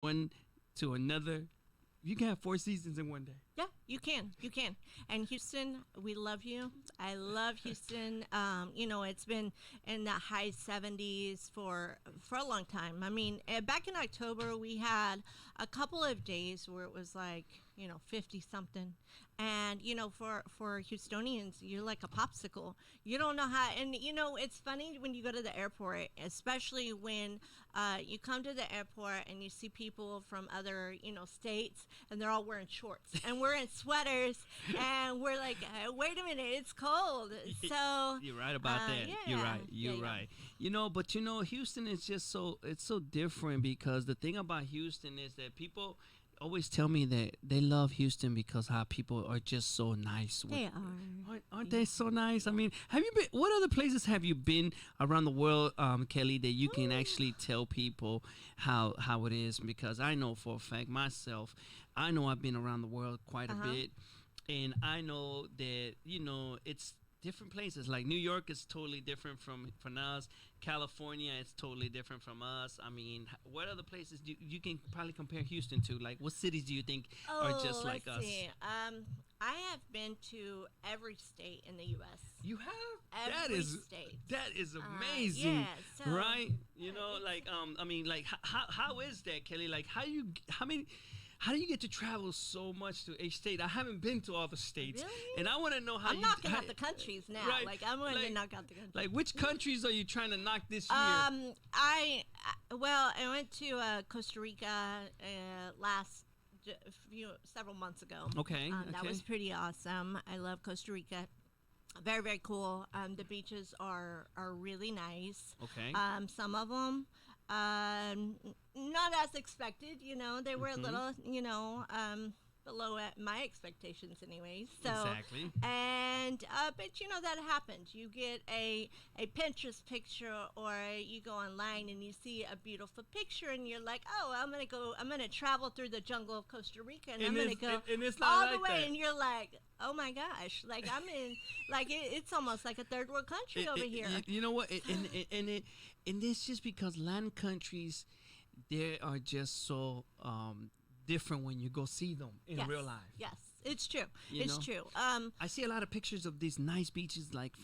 one to another. You can have 4 seasons in one day. Yeah, you can. You can. And Houston, we love you. I love Houston. It's been in the high 70s for a long time. I mean, back in October, we had a couple of days where it was like, 50 something. And, for Houstonians, you're like a popsicle. You don't know how. And, it's funny when you go to the airport, especially when you come to the airport and you see people from other, states, and they're all wearing shorts. And we're in sweaters, and we're like, wait a minute, it's cold. So you're right about that. Yeah, you're right. You're right. But Houston is just it's so different because the thing about Houston is that people always tell me that they love Houston because how people are just so nice. They are. Aren't they so nice? I mean, have you been? What other places have you been around the world, Kelly, that you can actually tell people how it is? Because I know for a fact myself, I know I've been around the world quite a bit, and I know that it's different places. Like New York is totally different from us. California is totally different from us. I mean, what other places you can probably compare Houston to? Like, what cities do you think are just like us? See. I have been to every state in the U.S. You have? Every state. That is amazing, so, right? I mean, like, how is that, Kelly? Like, how do you get to travel so much to a state? I haven't been to all the states, really? And I want to know how I'm knocking out the countries now. Right, like I'm going to knock out the countries. Like, which countries are you trying to knock this year? I went to Costa Rica several months ago. Okay, that was pretty awesome. I love Costa Rica. Very, very cool. The beaches are really nice. Okay. Some of them. Not as expected, they were a little, below my expectations anyways. So, exactly. And, but that happens. You get a Pinterest picture, or you go online and you see a beautiful picture and you're like, oh, I'm going to travel through the jungle of Costa Rica and I'm going to go and it's not all like the way. that. And you're like, oh my gosh, like I'm in, like it's almost like a third world country over here. You know what? And it's just because land countries, they are just so different when you go see them in real life. Yes, it's true. True. I see a lot of pictures of these nice beaches, like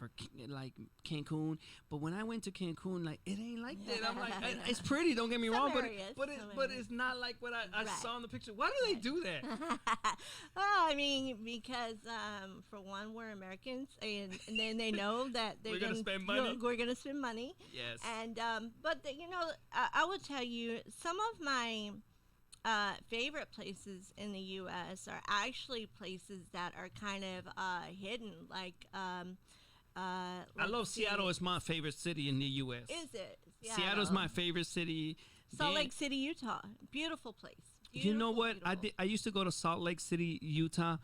like Cancun. But when I went to Cancun, like it ain't like that. I'm like, it's pretty. Don't get me wrong, but it's not like what I saw in the picture. Why do they do that? Well, I mean, because for one, we're Americans, and then they know that we're gonna spend money. We're gonna spend money. Yes. And but I will tell you some of my favorite places in the U.S. are actually places that are kind of hidden. Like, I love Seattle. It's my favorite city in the U.S. Is it? Seattle's my favorite city. Salt Lake City, Utah. Beautiful place. You know what? Beautiful. I used to go to Salt Lake City, Utah.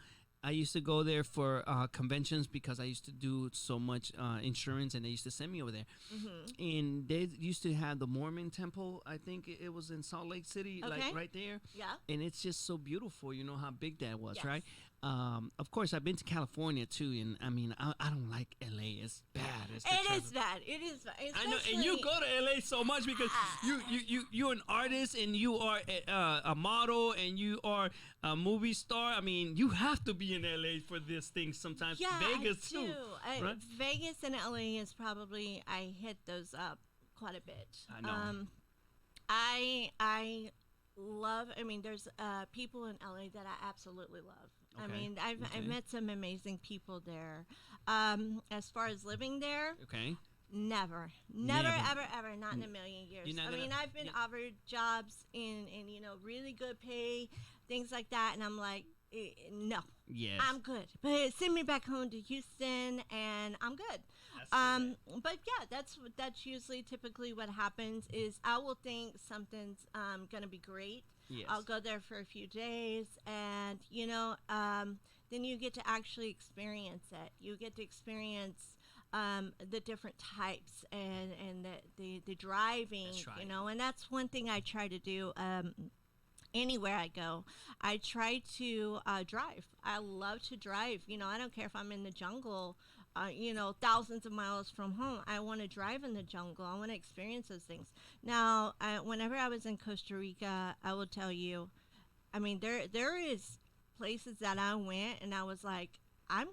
I used to go there for conventions because I used to do so much insurance, and they used to send me over there. Mm-hmm. And they used to have the Mormon temple. I think it was in Salt Lake City, like right there. Yeah. And it's just so beautiful. You know how big that was, yes. right? Of course, I've been to California too, and I mean, I don't like LA. It's bad. It is bad. I know, and you go to LA so much because you're an artist and you are a model and you are a movie star. I mean, you have to be in LA for this thing sometimes. Yeah, Vegas I do. too. Right? Vegas and LA is probably I hit those up quite a bit. I know. I love. I mean, there's people in LA that I absolutely love. Okay. I mean, I've met some amazing people there. As far as living there, Okay. never, ever, not in a million years. I mean, I've been offered jobs in really good pay, things like that, and I'm like, no, Yes. I'm good. But send me back home to Houston, and I'm good. But yeah, that's usually typically what happens is I will think something's gonna be great. Yes. I'll go there for a few days, and then you get to actually experience it. You get to experience the different types and the driving. That's right. And that's one thing I try to do. Anywhere I go, I try to drive. I love to drive. I don't care if I'm in the jungle thousands of miles from home. I want to drive in the jungle. I want to experience those things. Now, whenever I was in Costa Rica, I will tell you, I mean, there is places that I went and I was like, I'm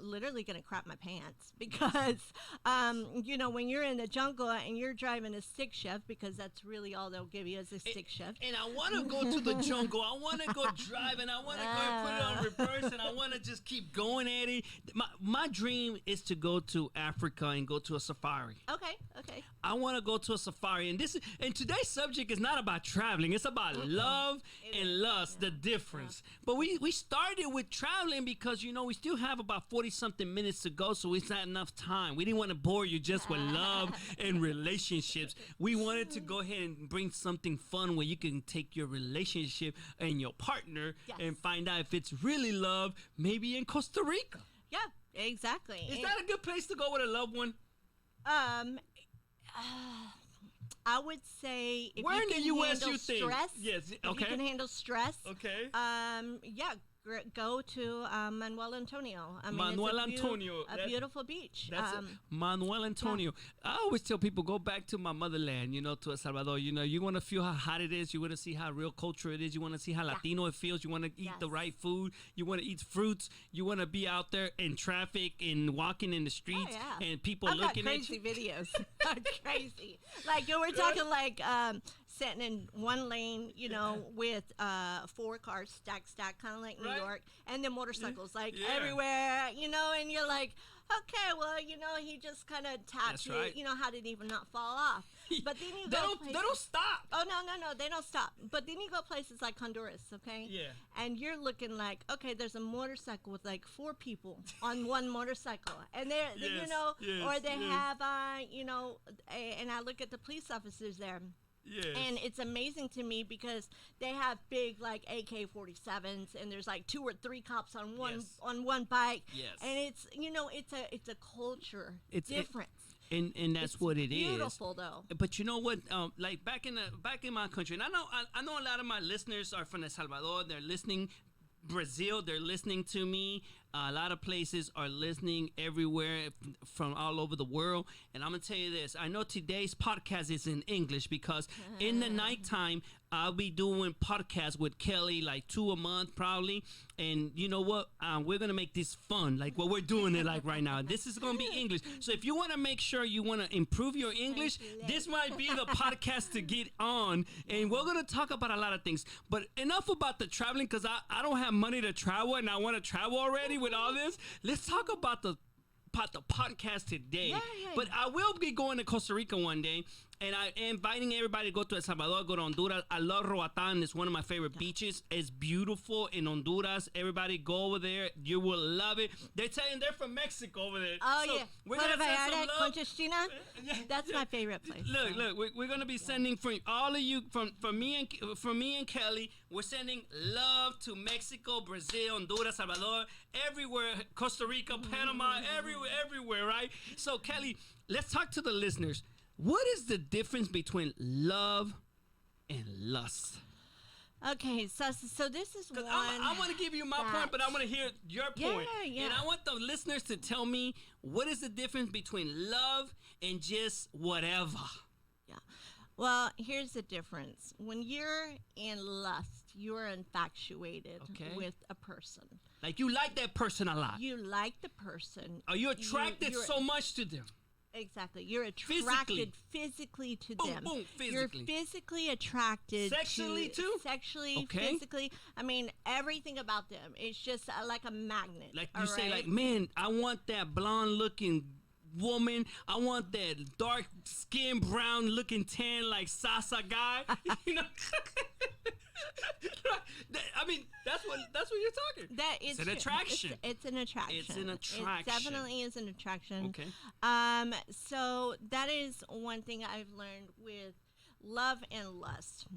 literally gonna crap my pants because, when you're in the jungle and you're driving a stick shift, because that's really all they'll give you is a stick shift. And I want to go to the jungle. I want to go drive, and I want to go and put it on reverse, and I want to just keep going at it. My dream is to go to Africa and go to a safari. Okay. I want to go to a safari, and today's subject is not about traveling. It's about love and lust, the difference. But we started with traveling because we still have about 40-something minutes to go, so it's not enough time. We didn't want to bore you just with love and relationships. We wanted to go ahead and bring something fun where you can take your relationship and your partner and find out if it's really love, maybe in Costa Rica. Yeah, exactly. Is that a good place to go with a loved one? I would say if where you in can the U.S. handle you think? stress, Yes. if you can handle stress, go to Manuel Antonio. I mean, Manuel it's Antonio. a beautiful beach. That's Manuel Antonio. Yeah. I always tell people, go back to my motherland, to El Salvador. You want to feel how hot it is. You want to see how real culture it is. You want to see how Latino it feels. You want to eat the right food. You want to eat fruits. You want to be out there in traffic and walking in the streets and people looking at you. I've got crazy videos. Crazy. Like, we're talking like sitting in one lane, with 4 cars stacked, kind of like New York, and then motorcycles everywhere, and you're like, okay, well, he just kind of tapped it, right. How did it even not fall off? But then you go they don't stop. Oh, no, they don't stop. But then you go places like Honduras, okay? Yeah. And you're looking like, okay, there's a motorcycle with like 4 people on one motorcycle. And they're, or they have, and I look at the police officers there. Yes. And it's amazing to me because they have big like AK-47s, and there's like 2 or 3 cops on one bike. Yes. And it's it's a culture difference. And that's it's what it beautiful, is. Beautiful though. But you know what? Like back in my country, and I know a lot of my listeners are from El Salvador. They're listening. Brazil, they're listening to me. A lot of places are listening everywhere from all over the world. And I'm going to tell you this. I know today's podcast is in English because in the nighttime, I'll be doing podcasts with Kelly, like 2 a month probably. And you know what? We're going to make this fun, like what we're doing it like right now. This is going to be English. So if you want to make sure you want to improve your English, this might be the podcast to get on. And we're going to talk about a lot of things. But enough about the traveling, because I don't have money to travel and I want to travel already with all this. Let's talk about the podcast today. But I will be going to Costa Rica one day, and I am inviting everybody to go to El Salvador, go to Honduras. I love Roatan. It's one of my favorite beaches. It's beautiful in Honduras. Everybody go over there. You will love it. They're saying they're from Mexico over there. Oh, so yeah. We're going to send some love. Conchestina? That's my favorite place. Look. We're going to be sending from all of you, from me and Kelly. We're sending love to Mexico, Brazil, Honduras, Salvador, everywhere, Costa Rica, Panama, everywhere, right? So, Kelly, let's talk to the listeners. What is the difference between love and lust? Okay, so this is one. I want to give you my point, but I want to hear your point. Yeah. And I want the listeners to tell me what is the difference between love and just whatever. Yeah. Well, here's the difference. When you're in lust, you're infatuated with a person. Like you like that person a lot. You like the person. Are you attracted so much to them? Exactly. You're attracted physically to them. Boom, physically. You're physically attracted. Sexually too? Sexually, physically. I mean, everything about them. It's just like a magnet. Like you say, like, man, I want that blonde looking woman. I want that dark skin, brown looking tan like Sassa guy. I mean, that's what you're talking. It's an attraction. It's an attraction. It's an attraction. It definitely is an attraction. Okay. So that is one thing I've learned with love and lust.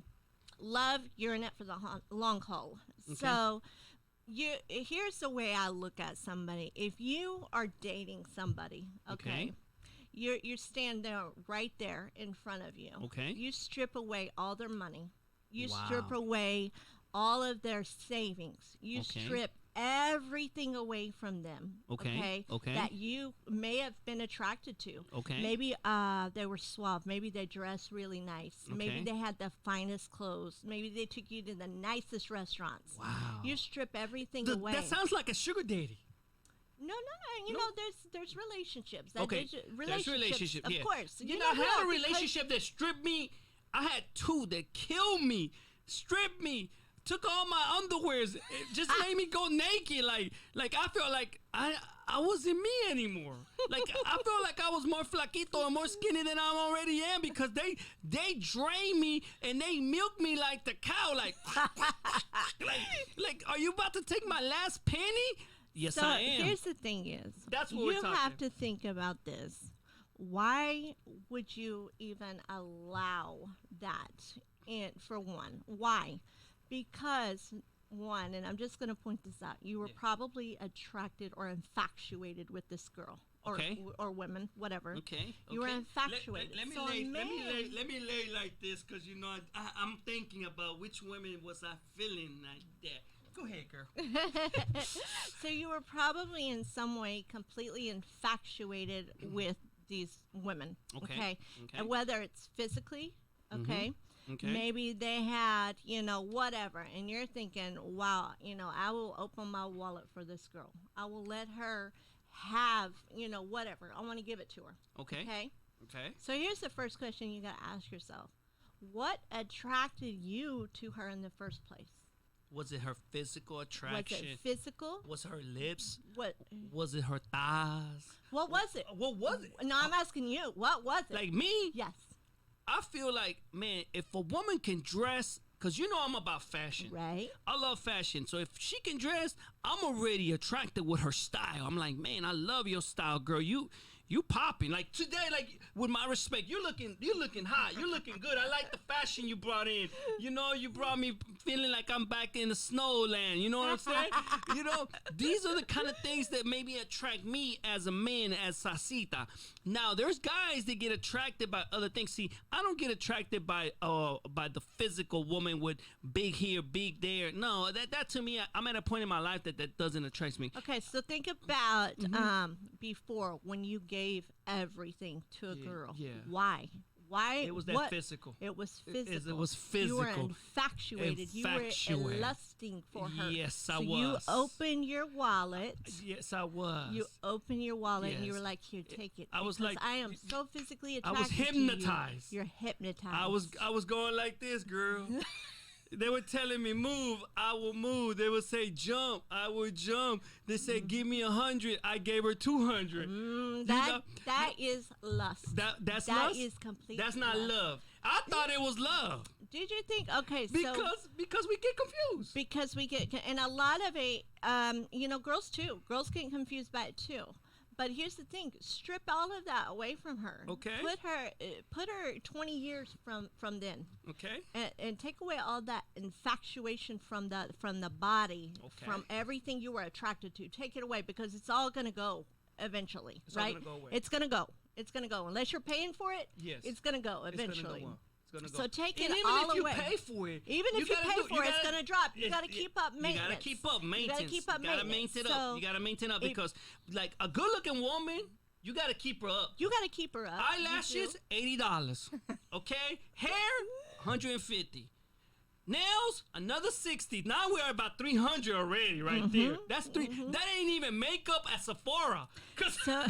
Love, you're in it for the long haul. Okay. So here's the way I look at somebody. If you are dating somebody, okay. You stand there right there in front of you. Okay. You strip away all their money. You strip away all of their savings. You strip everything away from them. Okay. Okay. That you may have been attracted to. Okay. Maybe they were suave. Maybe they dressed really nice. Maybe Okay. they had the finest clothes. Maybe they took you to the nicest restaurants. Wow. You strip everything Th- away. that sounds like a sugar daddy. No. You No? know, there's relationships. Okay. Relationships, There's relationship. of Yeah. course. You know, I never had a know, because- relationship that stripped me. I had two that killed me, stripped me, took all my underwears, it just made me go naked. Like I felt like I wasn't me anymore. Like I felt like I was more flaquito and more skinny than I already am because they drained me and they milked me like the cow. Like are you about to take my last penny? Yes, So I am. here's the thing: is That's what we're you talking. have to think about this. Why would you even allow that? And for one, why? Because one, and I'm just going to point this out. You were Yeah. probably attracted or infatuated with this girl, or Okay. or women, whatever. Okay. You were okay. infatuated. Let me So a lay, man- let me lay like this, cause you know I'm thinking about which women was I feeling like that. Go ahead, girl. So you were probably in some way completely infatuated with these women. Okay, Okay. okay. And whether it's physically, okay. Okay. Maybe they had, whatever, and you're thinking, wow, I will open my wallet for this girl. I will let her have, whatever. I want to give it to her. Okay. Okay. Okay. So here's the first question you got to ask yourself. What attracted you to her in the first place? Was it her physical Was attraction? it physical? Was her lips? What Was it her thighs? What was it? What was it? No, I'm asking you. What was it? Like me? Yes. I feel like, man, if a woman can dress, because you know I'm about fashion. Right. I love fashion. So if she can dress, I'm already attracted with her style. I'm like, man, I love your style, girl. You popping. Like today, like with my respect, you're looking hot. You're looking good. I like the fashion you brought in. You brought me feeling like I'm back in the snow land. You know what I'm saying? These are the kind of things that maybe attract me as a man, as Sassita. Now, there's guys that get attracted by other things. See, I don't get attracted by the physical woman with big here, big there. No, that to me, I'm at a point in my life that doesn't attract me. Okay, so think about before when you gave everything to a girl. yeah. Why? It was that physical. It was It- physical. it was You were physical. infatuated. You Infatuated. were lusting for her. Yes, I so was. you open your wallet. Yes, I was. You open your wallet and you Yes. were like, "Here, take it." I was because like- I am so physically I attracted was to you. hypnotized. You're hypnotized. I was going like this, girl. They were telling me move, I will move. They would say jump, I would jump. They said give me 100, I gave her 200. That is lust. That's That lust. is complete. That's not lust. love. I thought it was love Did you think? Okay, so because we get confused. because we get and a lot of it, girls too. Girls get confused by it too. But here's the thing: strip all of that away from her. Okay. Put her 20 years from then, Okay. and take away all that infatuation from the body, Okay. from everything you were attracted to. Take it away because it's all gonna go eventually, It's all right? gonna go away. It's gonna go. It's gonna go unless you're paying for it. Yes. It's gonna go It's gonna go eventually. on. It's gonna go. So take And it even all if you away. pay for it, Even if you gotta pay do- for it, it's gonna drop. You gotta it's- keep up maintenance. You gotta keep up maintenance. You gotta keep up You gotta maintenance. maintain up. So You gotta maintain up if- because, like, a good-looking woman, you gotta keep her up. you gotta keep her up. You Eyelashes, do. $80. Okay, hair, $150. Nails, another 60. Now we're about 300 already, right there. That's three. That ain't even makeup at Sephora. Cause So-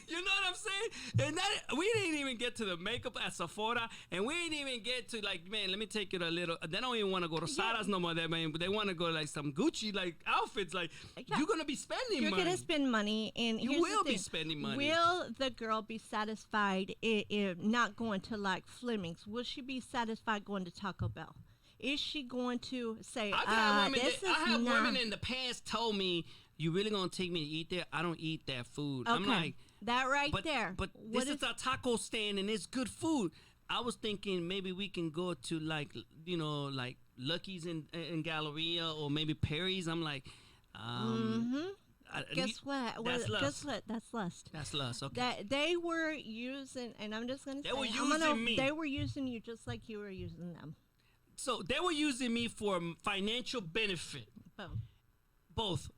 you know what I'm saying? And that we didn't even get to the makeup at Sephora, and we didn't even get to like, man, let me take it a little. They don't even want to go to Sara's no more. That man, but they want to go like some Gucci like outfits. Like Yeah. you're gonna be spending You're money. gonna spend money, and You here's will the be thing. spending money. Will the girl be satisfied not going to like Fleming's? Will she be satisfied going to Taco Bell? Is she going to say, I've had women. this I is have not women in the past told me, "You really gonna take me to eat there? I don't eat that food." okay? I'm like, that right but there. But What this is a taco stand and it's good food. I was thinking maybe we can go to like like Lucky's in Galleria or maybe Perry's. I'm like, Guess what? That's lust. Guess what? That's lust. That's lust. Okay. That they were using, and I'm just gonna say, They were I'm gonna- using me. They were using you just like you were using them. So they were using me for financial benefit. Boom. Both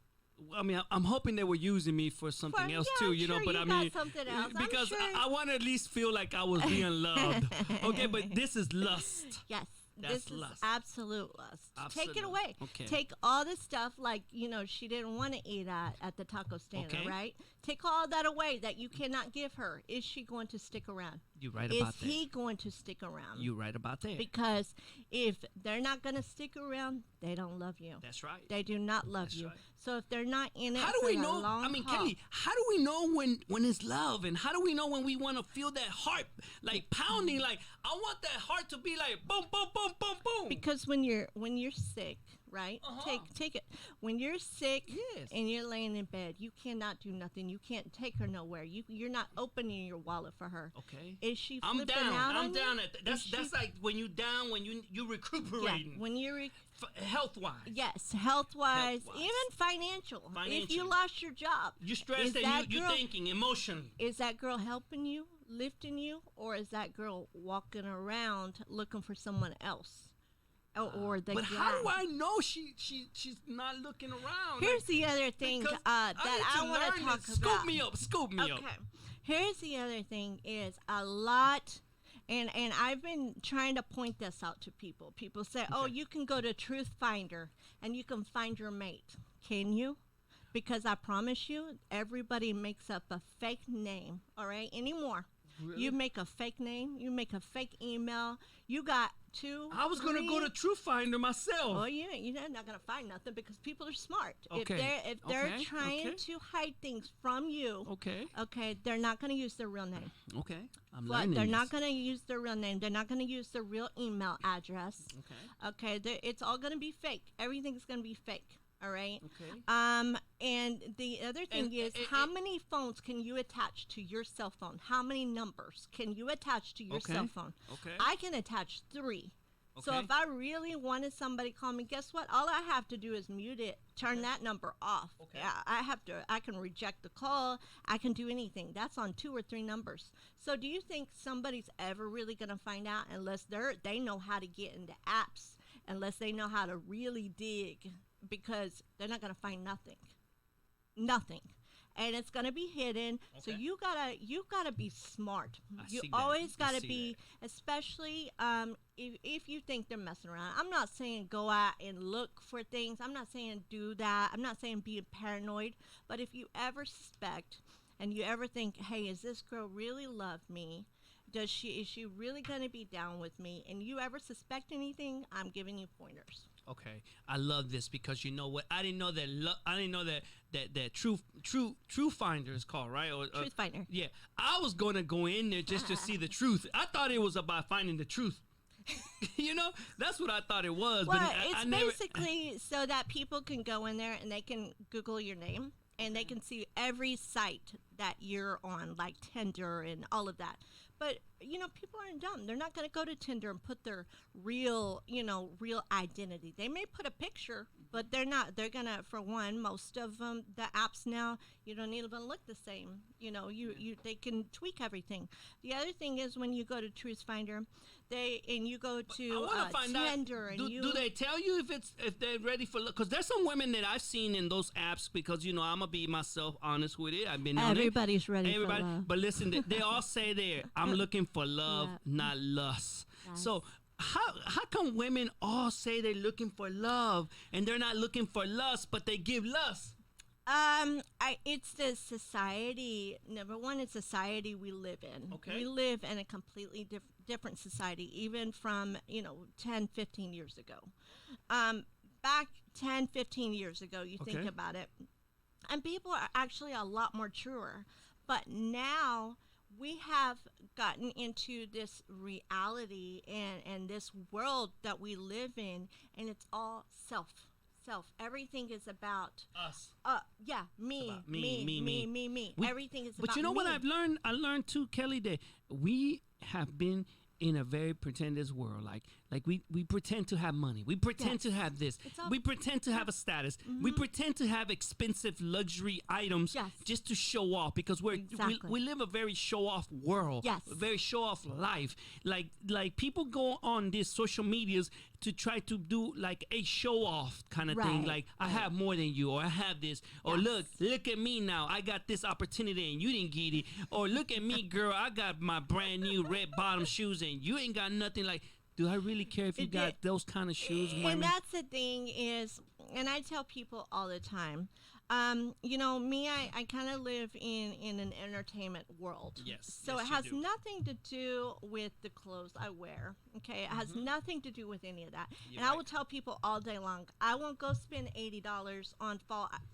I mean, I'm hoping they were using me for something else yeah, too, I'm you know. sure But you I got mean, something else. I'm because sure. I want to at least feel like I was being loved. Okay, but this is lust. Yes. That's This is lust. absolute lust. Take it Absolute. away. Okay. Take all the stuff like, she didn't want to eat at the taco stand, Okay. right? Take all that away that you cannot give her. Is she going to stick around? You're right Is about that. he going to stick around? You're right about that. Because if they're not going to stick around, they don't love you. That's right. They do not love That's you. right. So if they're not in it How do for we the know? long I mean, haul, Kelly, how do we know when it's love, and how do we know when we want to feel that heart like pounding? Like I want that heart to be like boom, boom, boom, boom, boom. because when you're sick, right? Uh-huh. Take it. When you're sick Yes. and you're laying in bed, you cannot do nothing. You can't take her nowhere. You're not opening your wallet for her. Okay. Is she I'm flipping down. out I'm on down you? at that's like when you down when you recuperating. Yeah, when you're Health wise. yes, health-wise, Health-wise. even financial. If Financially. you lost your job, You stressed is and that you girl- thinking emotionally. is that girl helping you, lifting you, or is that girl walking around looking for someone else? Or the But guy? how do I know she's not looking around? Here's the other thing because that I need I to want learn to talk this. about. Scoop me up. Okay. Here's the other thing is a lot, and I've been trying to point this out to people. People say, "Oh, Okay. you can go to Truth Finder and you can find your mate." Can you? Because I promise you, everybody makes up a fake name. All right, anymore. Really? You make a fake name. You make a fake email. You got two. I was gonna go to Truth Finder myself. Oh, you're not gonna find nothing because people are smart. Okay. If they're Okay. trying Okay. to hide things from you, Okay. they're not gonna use their real name. Okay. I'm But learning. they're not this. gonna use their real name. They're not gonna use their real email address. Okay. Okay, it's all gonna be fake. Everything's gonna be fake. All right. Okay. And the other thing And- is, how many phones can you attach to your cell phone? How many numbers can you attach to your Okay. cell phone? Okay. I can attach 3. So Okay. if I really wanted somebody to call me, guess what? All I have to do is mute it, turn that number off. Okay. Yeah, I can reject the call. I can do anything. That's on 2 or 3 numbers. So do you think somebody's ever really going to find out unless they know how to get into apps, unless they know how to really dig, because they're not going to find nothing. And it's gonna be hidden. So Okay. you gotta be smart. You see that. always I gotta see be, especially if you think they're messing around. I'm not saying go out and look for things. I'm not saying do that. I'm not saying be paranoid. But if you ever suspect and you ever think, hey, is this girl really love me? Is she really gonna be down with me? And you ever suspect anything, I'm giving you pointers. Okay, I love this because you know what? I didn't know that. I didn't know that True Finder is called, right? Truth Finder. Yeah, I was gonna go in there just to see the truth. I thought it was about finding the truth. You know, that's what I thought it was. Well, but it's I never. basically so that people can go in there and they can Google your name and they can see every site that you're on, like Tinder and all of that. But people aren't dumb. They're not going to go to Tinder and put their real identity. They may put a picture, but they're not. They're gonna, for one, most of them, the apps now, you don't even look the same. They can tweak everything. The other thing is when you go to Truth Finder, you go to I want to find Tinder, out. and Do they tell you if they're ready for? Because there's some women that I've seen in those apps. Because I'm gonna be myself honest with it. I've been on it. Everybody's ready for love. But listen, they all say there, I'm looking for love, Yeah. not lust. Yes. So how come women all say they're looking for love and they're not looking for lust, but they give lust? It's the society. Number one, it's society we live in. Okay. We live in a completely different society, even from 10, 15 years ago. Back 10, 15 years ago, you think Okay. about it, and people are actually a lot more truer. But now we have gotten into this reality and this world that we live in, and it's all self. Everything is about Us. me, about me. Everything is about But you know what me. I've learned? I learned too, Kelly, that we have been in a very pretentious world. Like we pretend to have money. We pretend Yes. to have this. It's all- We pretend to have a status. We pretend to have expensive luxury items Yes. just to show off because Exactly. we live a very show off world. Yes. A very show off life. Like people go on these social medias to try to do like a show off kind of thing, Right, like I right. have more than you, or I have this, or Yes. look at me now, I got this opportunity and you didn't get it, or look at me, girl, I got my brand new red bottom shoes and you ain't got nothing. Like, do I really care if you It got did- those kind of shoes, And women? that's the thing is, and I tell people all the time, me, I kind of live in an entertainment world. Yes, So yes, it you has do. nothing to do with the clothes I wear. Okay. It has nothing to do with any of that. You're And I will right. tell people all day long, I won't go spend $80 on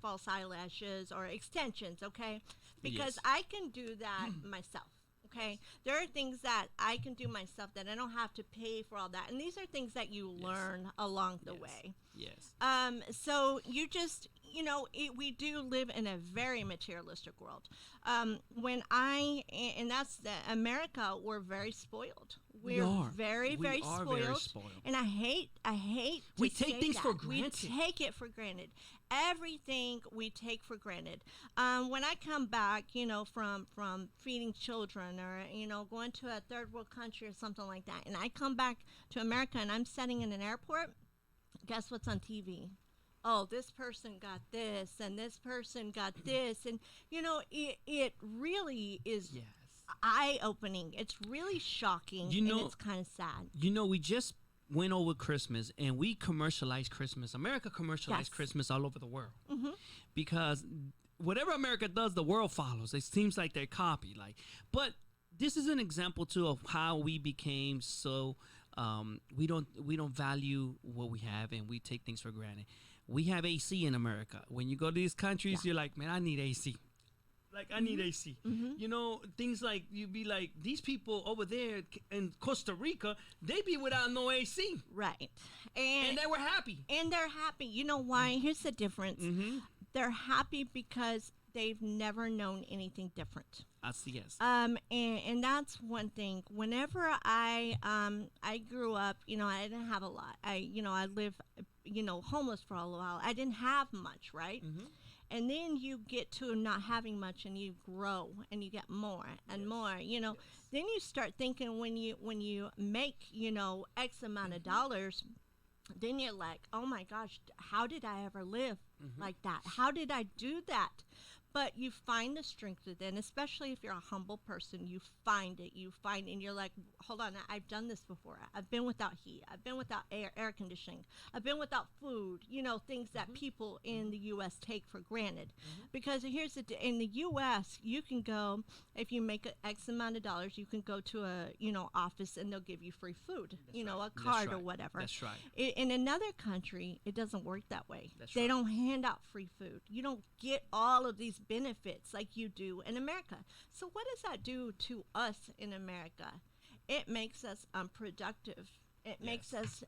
false eyelashes or extensions. Okay. Because Yes. I can do that myself. Okay, there are things that I can do myself that I don't have to pay for all that, and these are things that you learn along the Yes. way. Yes. So you just, we do live in a very materialistic world. And that's America, we're very spoiled. We We're are. very, We very are spoiled. very spoiled. And I hate We to take say things that. for granted. We take it for granted. Everything we take for granted. When I come back, from feeding children or, going to a third world country or something like that, and I come back to America and I'm sitting in an airport, guess what's on TV? Oh, this person got this and this person got this. And, it really is Yes. eye opening. It's really shocking, You know- and it's kind of sad. We just went over Christmas and we commercialized Christmas. America commercialized Yes. Christmas all over the world because whatever America does, the world follows. It seems like they're copied. But this is an example too of how we became so we don't value what we have and we take things for granted. We have AC in America. When you go to these countries, you're like, man, I need AC. Like, I need AC. Things like, you'd be like, these people over there in Costa Rica, they be without no AC. Right. And they were happy. And they're happy. You know why? Here's the difference. They're happy because they've never known anything different. Yes. And that's one thing. Whenever I grew up, I didn't have a lot. I lived, homeless for a while. I didn't have much, right? And then you get to not having much, and you grow, and you get more and more. Then you start thinking when you make X amount of dollars, then you're like, oh my gosh, how did I ever live like that? How did I do that? But you find the strength within, especially if you're a humble person. You find it. And you're like, hold on, I've done this before. I've been without heat. I've been without air conditioning. I've been without food. Things that people in the U.S. take for granted. Because here's in the U.S., you can go, if you make X amount of dollars, you can go to a office and they'll give you free food. That's right. A That's card or right. whatever. That's right. In another country, it doesn't work that way. That's They right. don't hand out free food. You don't get all of these benefits like you do in America. So what does that do to us in America? It makes us unproductive. It makes us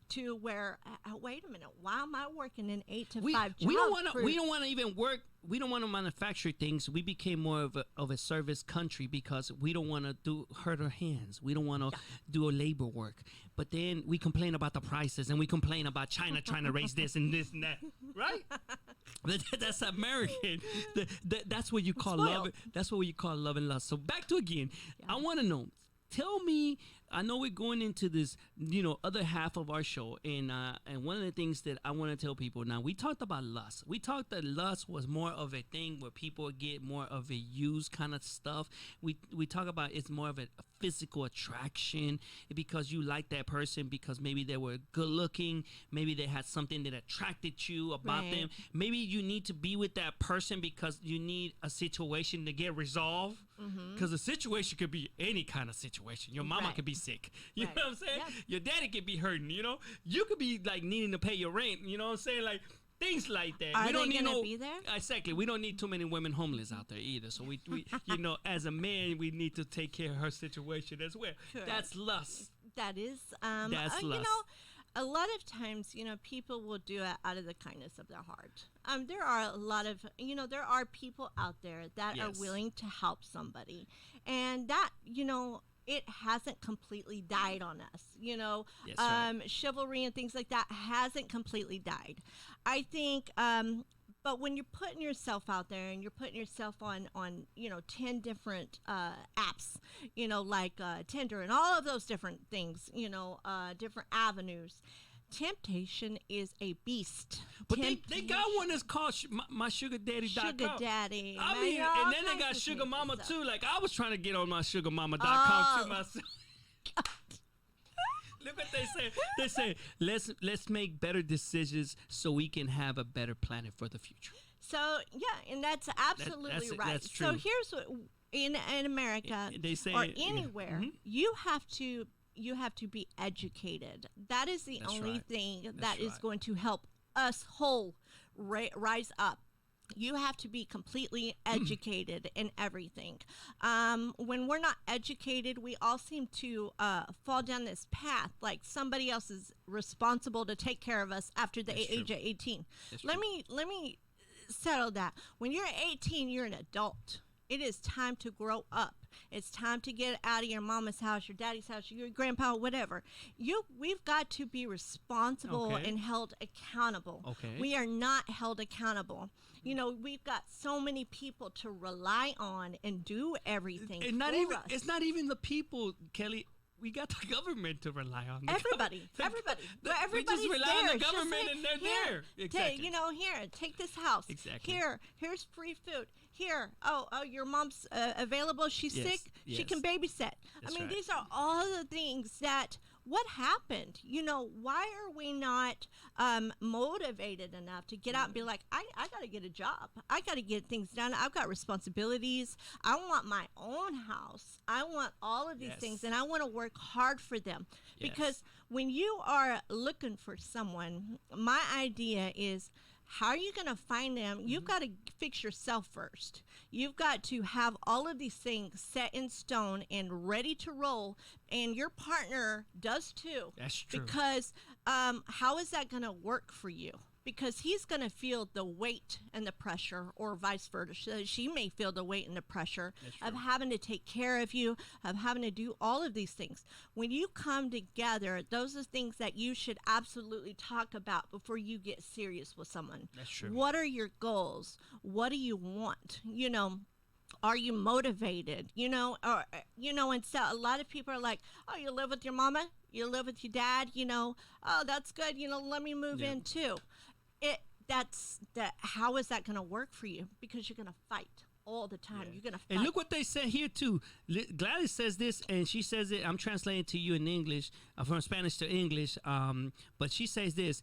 to where wait a minute, why am I working an 8 to 5 job? We don't want to even work. We don't want to manufacture things. We became more of a service country because we don't want to hurt our hands. We don't want to do a labor work. But then we complain about the prices and we complain about China trying to raise this and this and that, right? That's American. That's what you call love. That's what you call love and lust. So back to again. I want to know. Tell me, I know we're going into this, other half of our show, and one of the things that I want to tell people now, we talked about lust. We talked that lust was more of a thing where people get more of a use kind of stuff. We talk about it's more of a physical attraction because you like that person because maybe they were good looking, maybe they had something that attracted you about them. Maybe you need to be with that person because you need a situation to get resolved. Because the situation could be any kind of situation. Your mama could be sick. You know what I'm saying? Yep. Your daddy could be hurting. You could be like needing to pay your rent. You know what I'm saying? Like things like that. Are we don't they need gonna be there? Exactly. We don't need too many women homeless out there either. So we as a man, we need to take care of her situation as well. Correct. That's lust. That is, That's lust. a lot of times, people will do it out of the kindness of their heart. There are a lot of, there are people out there that are Yes. willing to help somebody. And that, it hasn't completely died on us. Yes, right. Chivalry and things like that hasn't completely died. I think, But when you're putting yourself out there and you're putting yourself on 10 different apps, like Tinder and all of those different things, different avenues, temptation is a beast. But they got one that's called my sugar daddy.com. Sugar daddy. I man, mean, all and then they kinds got of sugar things mama and stuff. too. Like I was trying to get on my sugarmama.com Oh. too myself. Look what they say. They say let's make better decisions so we can have a better planet for the future. So yeah, and that's absolutely right. that's So true. here's what in America They say or anywhere, Mhm. you have to be educated. That is the That's only right. thing That's that is right. going to help us whole rise up. You have to be completely educated in everything. When we're not educated, we all seem to fall down this path like somebody else is responsible to take care of us after the That's age true. of 18. That's Let true. me settle that. When you're 18, you're an adult. It is time to grow up. It's time to get out of your mama's house, your daddy's house, your grandpa, whatever. We've got to be responsible Okay. and held accountable. Okay. We are not held accountable. We've got so many people to rely on and do everything And not for even us. it's not even the people, Kelly. We got the government to rely on. Everybody. But we everybody's just rely there. on the It's just government, like, and they're here, there. Exactly. Here, take this house. Exactly. Here's free food. Here, your mom's available. She's Yes, sick. She yes. can babysit. That's I mean, right. these are all the things that. What happened? Why are we not motivated enough to get out and be like, I got to get a job. I got to get things done. I've got responsibilities. I want my own house. I want all of these Yes. things, and I want to work hard for them. Yes. Because when you are looking for someone, my idea is, how are you going to find them? You've got to fix yourself first. You've got to have all of these things set in stone and ready to roll, and your partner does too. That's true. Because how is that going to work for you? Because he's going to feel the weight and the pressure, or vice versa. So she may feel the weight and the pressure That's of true. having to take care of you, of having to do all of these things. When you come together, those are things that you should absolutely talk about before you get serious with someone. That's true. What are your goals? What do you want? Are you motivated? And so a lot of people are like, oh, you live with your mama? You live with your dad? Oh, that's good. Let me move Yeah. in too. How is that going to work for you? Because you're going to fight all the time. Yeah. You're going to fight. And look what they said here too. Gladys says this, and she says it. I'm translating to you in English, from Spanish to English. But she says this: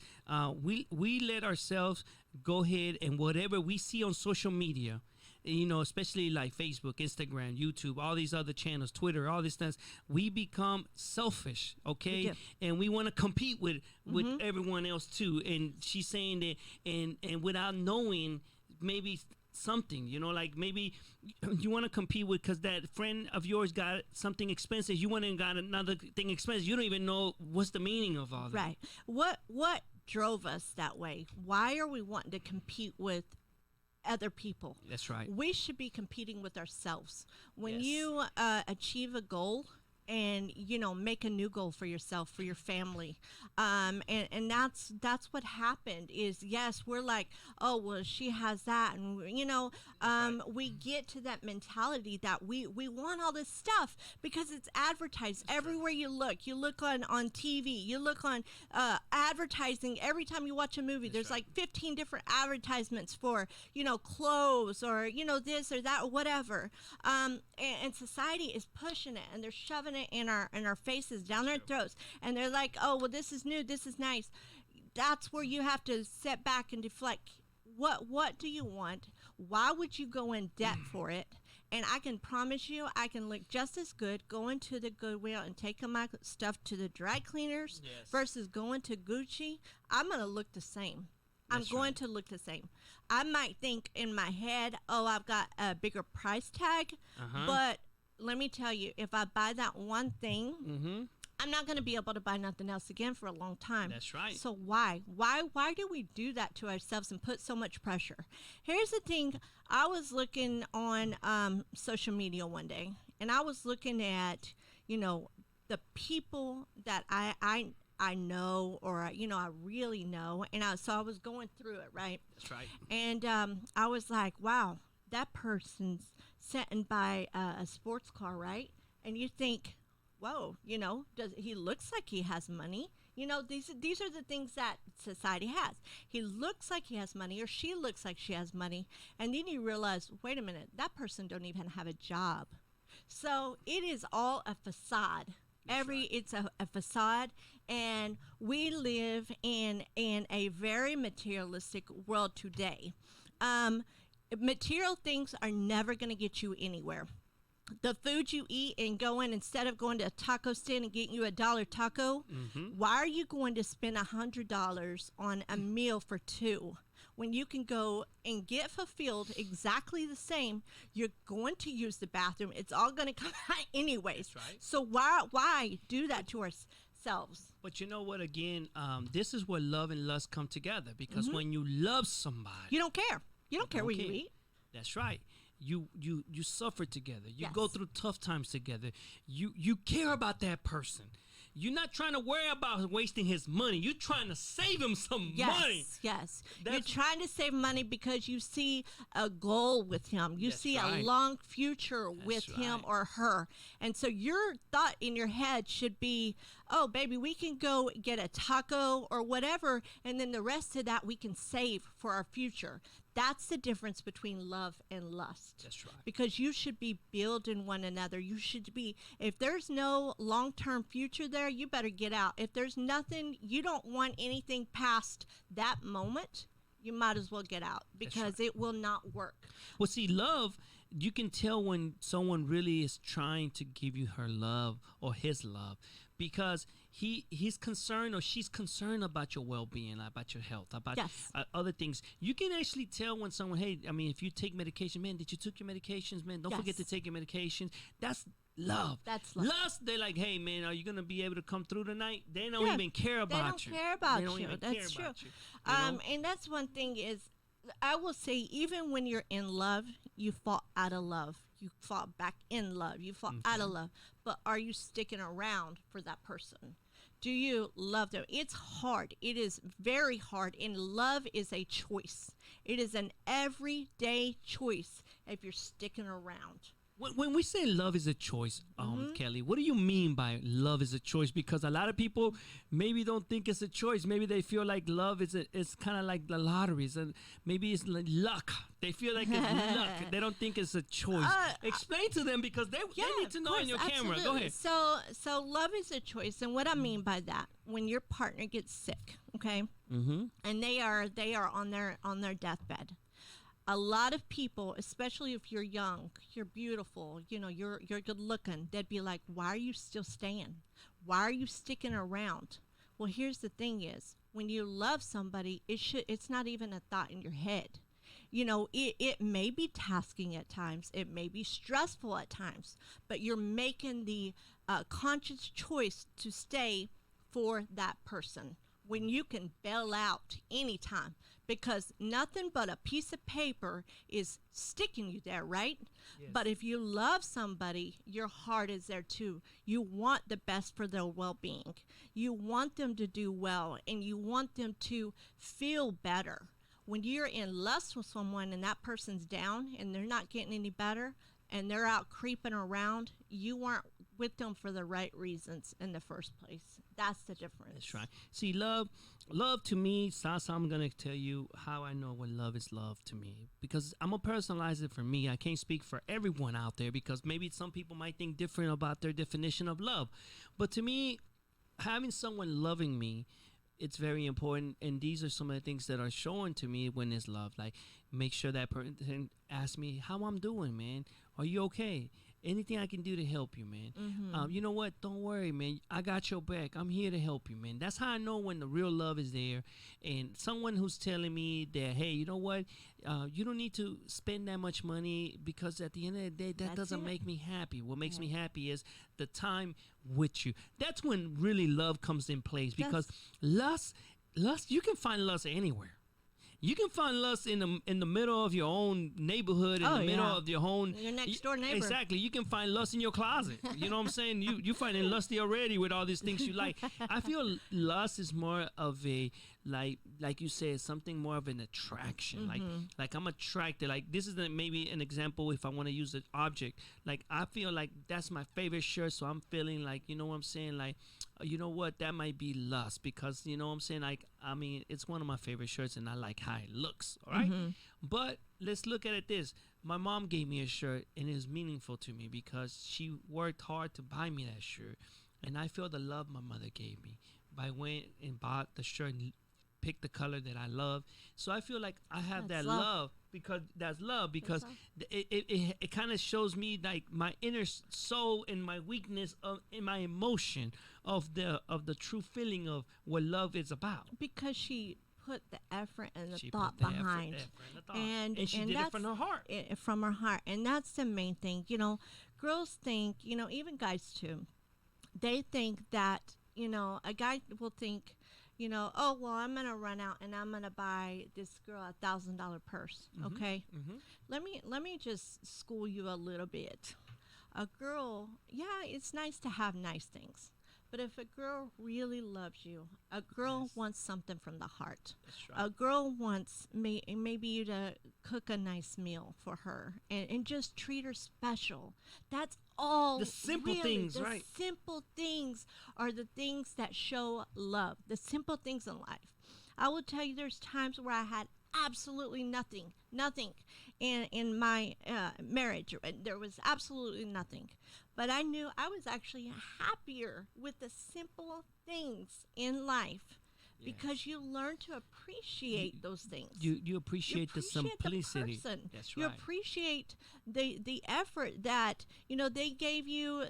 we let ourselves go ahead and whatever we see on social media, especially like Facebook, Instagram, YouTube, all these other channels, Twitter, all these things, we become selfish, okay? We do. And we want to compete with everyone else too. And she's saying that, and without knowing maybe something, like maybe you want to compete with, because that friend of yours got something expensive, you went and got another thing expensive, you don't even know what's the meaning of all that. Right. What drove us that way? Why are we wanting to compete with other people? That's right. We should be competing with ourselves. When Yes. you achieve a goal and make a new goal for yourself, for your family, and that's what happened. Is yes, we're like, oh well, she has that, and we get to that mentality that we want all this stuff because it's advertised everywhere. You look on TV, you look on advertising every time you watch a movie. There's right. like 15 different advertisements for clothes, or this or that or whatever, and society is pushing it, and they're shoving it in our faces, down our throats, and they're like, oh well, this is new, this is nice. That's where you have to sit back and deflect. What do you want? Why would you go in debt for it? And I can promise you, I can look just as good going to the Goodwill and taking my stuff to the dry cleaners Yes. versus going to Gucci. I'm going to look the same. That's I'm going right. to look the same. I might think in my head, oh, I've got a bigger price tag, Uh-huh. but let me tell you, if I buy that one thing, Mm-hmm. I'm not going to be able to buy nothing else again for a long time. That's right. So why do we do that to ourselves and put so much pressure? Here's the thing. I was looking on social media one day, and I was looking at, the people that I I know, or I really know. And so I was going through it, right? That's right. And I was like, wow, that person's sitting by a sports car, right? And you think, whoa, does he looks like he has money? These are the things that society has. He looks like he has money, or she looks like she has money, and then you realize, wait a minute, that person don't even have a job. So it is all a facade. It's a facade, and we live in a very materialistic world today. Material things are never going to get you anywhere. The food you eat, and instead of going to a taco stand and getting you $1 taco, why are you going to spend $100 on a meal for two when you can go and get fulfilled exactly the same? You're going to use the bathroom. It's all going to come out anyways. That's right. So why do that to ourselves? But you know what? Again, this is where love and lust come together, because when you love somebody, You don't care. You don't care where you eat. That's right. You suffer together. You Yes. go through tough times together. You care about that person. You're not trying to worry about wasting his money. You're trying to save him some money. Yes. You're That's- trying to save money because you see a goal with him. You That's see right. a long future with him right. or her. And so your thought in your head should be, oh, baby, we can go get a taco or whatever, and then the rest of that we can save for our future. That's the difference between love and lust. That's right. Because you should be building one another. You should be, if there's no long-term future there, you better get out. If there's nothing, you don't want anything past that moment, you might as well get out, because it will not work. Well, see, love, you can tell when someone really is trying to give you her love or his love, because he's concerned or she's concerned about your well-being, about your health, about Yes. other things. You can actually tell when someone, hey, I mean, if you take medication, man, did you took your medications, man? Don't forget to Yes. take your medications. That's love. That's love. Lust, they're like, hey, man, are you going to be able to come through tonight? They don't Yeah, even care about don't you. care about They don't you. even That's care true. about you. You know? And that's one thing is, I will say, even when you're in love, you fall out of love. You fall back in love. You fall out of love. But are you sticking around for that person? Do you love them? It's hard. It is very hard. And love is a choice. It is an everyday choice if you're sticking around. When we say love is a choice, Kelly, what do you mean by love is a choice? Because a lot of people maybe don't think it's a choice. Maybe they feel like love is kind of like the lotteries, and maybe it's like luck. They feel like it's luck. They don't think it's a choice. Explain to them, because they need to of know in your course, camera. Go absolutely. ahead. So love is a choice, and what I mean by that, when your partner gets sick, okay, and they are on their deathbed. A lot of people, especially if you're young, you're beautiful, you're good looking, they'd be like, why are you still staying? Why are you sticking around? Well, here's the thing is, when you love somebody, it's not even a thought in your head. It may be tasking at times, it may be stressful at times, but you're making the conscious choice to stay for that person when you can bail out anytime, because nothing but a piece of paper is sticking you there, right? Yes. But if you love somebody, your heart is there too. You want the best for their well-being. You want them to do well, and you want them to feel better. When you're in lust with someone and that person's down and they're not getting any better and they're out creeping around, you weren't with them for the right reasons in the first place. That's the difference. That's right. See, love to me, Sasa, I'm going to tell you how I know what love is love to me. Because I'm going to personalize it for me. I can't speak for everyone out there, because maybe some people might think different about their definition of love. But to me, having someone loving me, it's very important. And these are some of the things that are shown to me when it's love. Like, make sure that person asks me how I'm doing, man. Are you okay? Anything I can do to help you, man. You know what? Don't worry, man. I got your back. I'm here to help you, man. That's how I know when the real love is there. And someone who's telling me that, hey, you know what? You don't need to spend that much money, because at the end of the day, that doesn't make me happy. What makes me happy is the time with you. That's when really love comes in place, because lust, you can find lust anywhere. You can find lust in the middle of your own neighborhood, in Oh, the middle yeah. of your own Your next door neighbor. Exactly. You can find lust in your closet. You know what I'm saying? You finding lusty already with all these things you like. I feel lust is more of a like you said, something more of an attraction. Like I'm attracted. Like this is maybe an example if I want to use an object. Like I feel like that's my favorite shirt, so I'm feeling like, you know what I'm saying, like you know what, that might be lust because you know what I'm saying, like I mean it's one of my favorite shirts and I like how it looks, all right? But let's look at it this. My mom gave me a shirt and it was meaningful to me because she worked hard to buy me that shirt, and I feel the love my mother gave me by went and bought the shirt and picked the color that I love. So I feel like I have That's that love. because that's love because That's love. it kind of shows me like my inner soul and my weakness of in my emotion of the true feeling of what love is about. Because she put the effort and the She thought put the effort, behind, and the thought. and She did it that's from her heart. from her heart, and that's the main thing. You know, girls think, you know, even guys too, they think that, you know, a guy will think, you know, oh well, I'm gonna run out and I'm gonna buy this girl $1,000 purse. Okay, let me just school you a little bit. A girl, yeah, it's nice to have nice things. But if a girl really loves you, a girl wants something from the heart. That's right. A girl wants maybe you to cook a nice meal for her and just treat her special. That's all. The simple really, things, the right. simple things are the things that show love. The simple things in life. I will tell you, there's times where I had absolutely nothing in my marriage. There was absolutely nothing, but I knew I was actually happier with the simple things in life because you learn to appreciate those things. You appreciate the simplicity. The person. That's You right. appreciate the effort that, you know, they gave you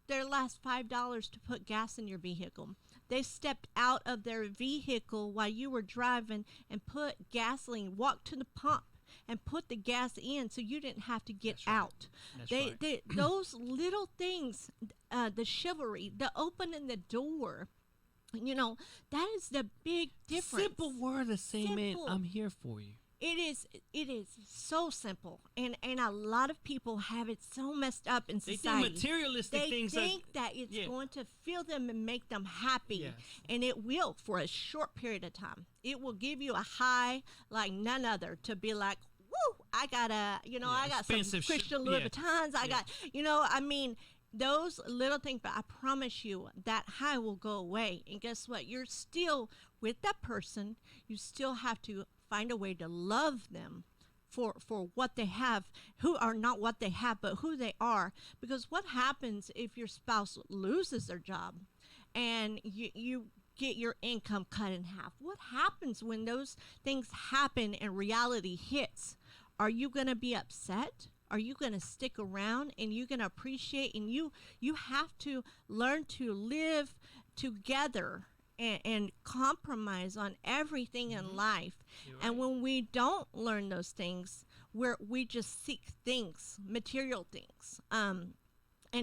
their last $5 to put gas in your vehicle. They stepped out of their vehicle while you were driving and put gasoline, walked to the pump and put the gas in so you didn't have to get That's right. out. That's right. Those little things, the chivalry, the opening the door, you know, that is the big difference. Simple word to say, man, Simple. I'm here for you. It is so simple, and a lot of people have it so messed up in They society. think materialistic They things think that it's going to fill them and make them happy, Yes. and it will for a short period of time. It will give you a high like none other to be like, woo, I got I got some expensive Christian Louis yeah. Vuittons. I got, I mean, those little things, but I promise you that high will go away. And guess what? You're still with that person. You still have to find a way to love them for what they have, who are not what they have, but who they are. Because what happens if your spouse loses their job and you get your income cut in half? What happens when those things happen and reality hits? Are you going to be upset? Are you going to stick around and you're going to appreciate? And you have to learn to live together and compromise on everything in life. You're And right. when we don't learn those things, we just seek things, material things. And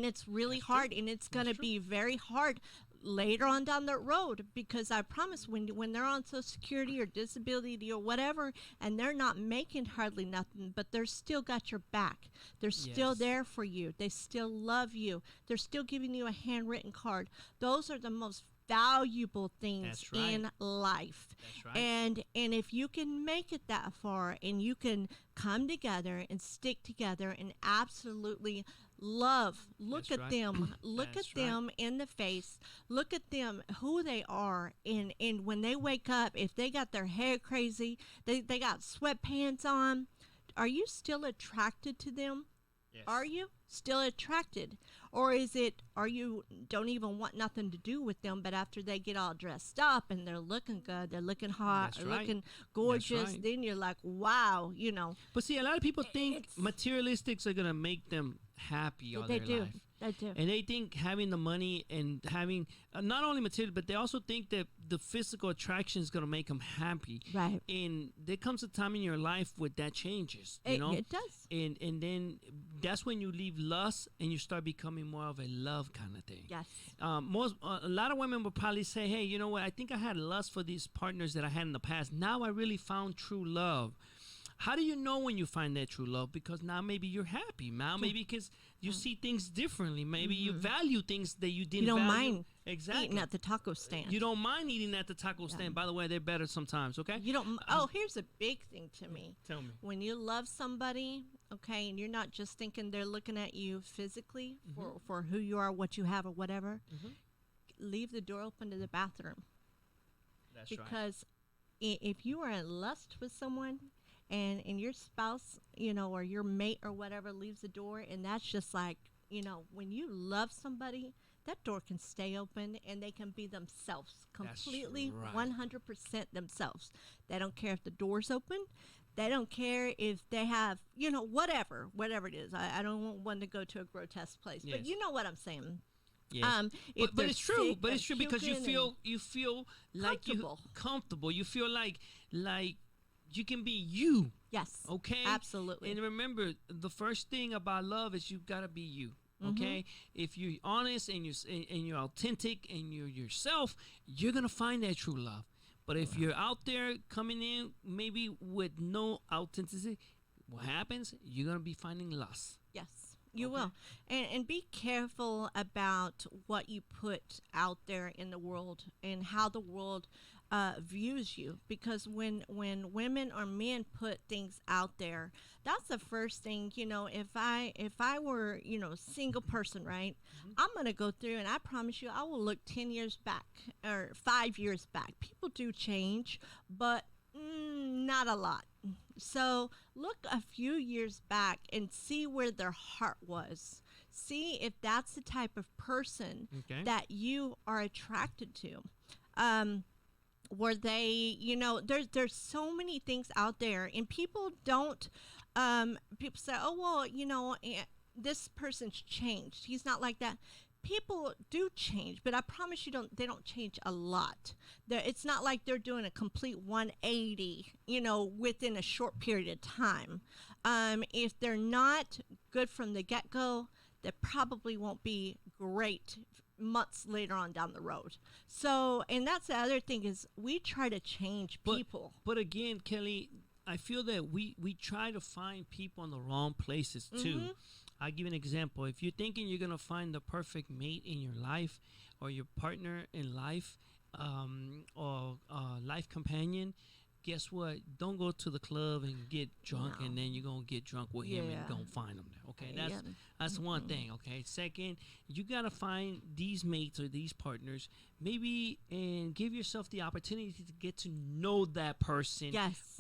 it's really That's true. hard, and it's going to That's true. be very hard later on down the road, because I promise when they're on Social Security or disability or whatever, and they're not making hardly nothing, but they're still got your back. They're still Yes. there for you. They still love you. They're still giving you a handwritten card. Those are the most valuable things That's right. in life. That's right. And if you can make it that far, and you can come together and stick together and absolutely love, look That's at right. them, look That's at them in the face, look at them who they are, and when they wake up, if they got their hair crazy, they got sweatpants on, are you still attracted to them? Yes. Are you still attracted? Or is it, are you don't even want nothing to do with them, but after they get all dressed up and they're looking good, they're looking hot, That's they're right. looking gorgeous, right. then you're like, wow, But see, a lot of people think It's- materialistics are gonna make them happy all They their do. life. I do. And they think having the money and having not only material, but they also think that the physical attraction is going to make them happy. Right. And there comes a time in your life where that changes, you know? It does. And then that's when you leave lust and you start becoming more of a love kind of thing. Yes. A lot of women will probably say, hey, you know what? I think I had lust for these partners that I had in the past. Now I really found true love. How do you know when you find that true love? Because now maybe you're happy. Now maybe because you see things differently. Maybe you value things that you didn't You don't value. mind eating at the taco stand. You don't mind eating at the taco stand. By the way, they're better sometimes, okay? You don't. Oh, here's a big thing to me. Tell me. When you love somebody, okay, and you're not just thinking they're looking at you physically for who you are, what you have, or whatever, leave the door open to the bathroom. That's right. Because if you are in lust with someone, and your spouse, you know, or your mate or whatever leaves the door, and that's just like, you know, when you love somebody, that door can stay open and they can be themselves, completely, right. 100% themselves. They don't care if the door's open. They don't care if they have, you know, whatever it is. I don't want one to go to a grotesque place, but you know what I'm saying. Yes. But it's true. But it's true because you feel like comfortable. Comfortable. You feel like you can be you. Yes. Okay. Absolutely. And remember, the first thing about love is you gotta be you. Okay. If you're honest and you're authentic and you're yourself, you're gonna find that true love. But if you're out there coming in maybe with no authenticity, what happens? You're gonna be finding lust. Yes. You will. And be careful about what you put out there in the world and how the world views you, because when women or men put things out there, that's the first thing, you know. If I were, you know, single person, right, I'm gonna go through, and I promise you I will look 10 years back or 5 years back. People do change, but not a lot. So look a few years back and see where their heart was. See if that's the type of person that you are attracted to. Were they, you know, there's so many things out there, and people don't, people say, oh, well, you know, this person's changed. He's not like that. People do change, but I promise you they don't change a lot. It's not like they're doing a complete 180, you know, within a short period of time. If they're not good from the get-go, they probably won't be great months later on down the road. So, and that's the other thing, is we try to change people. But again, Kelly, I feel that we try to find people in the wrong places too. I'll give you an example. If you're thinking you're going to find the perfect mate in your life or your partner in life or life companion, guess what? Don't go to the club and get drunk and then you're going to get drunk with him and going to find him there. Okay, that's one thing. Okay, second, you got to find these mates or these partners maybe and give yourself the opportunity to get to know that person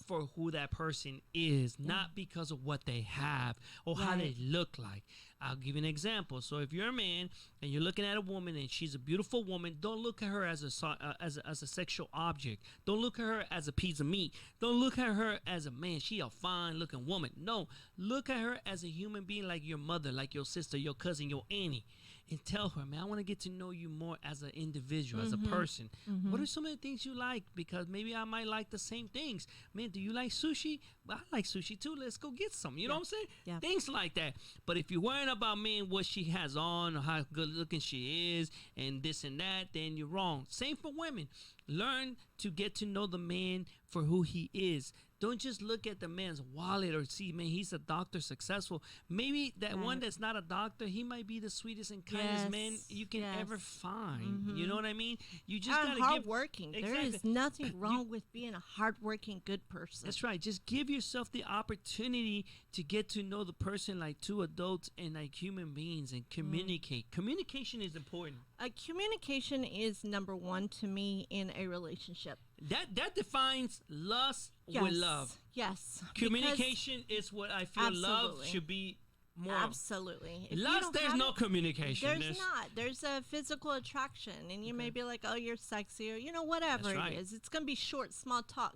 for who that person is, not because of what they have or how they look like. I'll give you an example. So if you're a man and you're looking at a woman and she's a beautiful woman, don't look at her as a sexual object. Don't look at her as a piece of meat. Don't look at her as a man. She a fine looking woman. No, look at her as a human being, like your mother, like your sister, your cousin, your auntie. And tell her, man, I want to get to know you more as an individual, as a person. What are some of the things you like? Because maybe I might like the same things. Man, do you like sushi? Well, I like sushi too. Let's go get some. You know what I'm saying? Yeah. Things like that. But if you're worrying about, man, what she has on or how good looking she is and this and that, then you're wrong. Same for women. Learn to get to know the man for who he is. Don't just look at the man's wallet or see, man, he's a doctor, successful. Maybe that one that's not a doctor, he might be the sweetest and kindest man you can ever find. You know what I mean? You just got to hardworking. There is nothing wrong with being a hardworking, good person. That's right. Just give yourself the opportunity to get to know the person like two adults and like human beings and communicate. Communication is important. Communication is number one to me in a relationship. That defines lust with love. Yes. Communication is what I feel love should be more. Absolutely. Lust, there's no communication. There's not. There's a physical attraction, and you may be like, oh, you're sexy, or, you know, whatever it is. It's going to be short, small talk.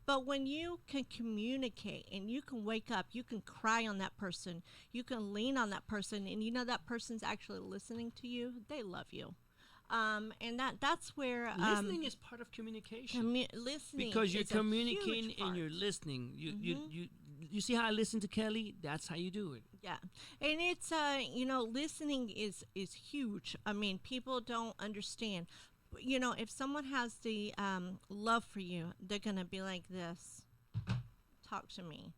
But when you can communicate and you can wake up, you can cry on that person, you can lean on that person, and you know that person's actually listening to you, they love you. And that's where Listening is part of communication. Listening Because you're is a huge communicating and part. you're listening. You see how I listen to Kelly? That's how you do it. Yeah, and it's listening is huge. I mean, people don't understand. You know, if someone has the love for you, they're gonna be like this. Talk to me,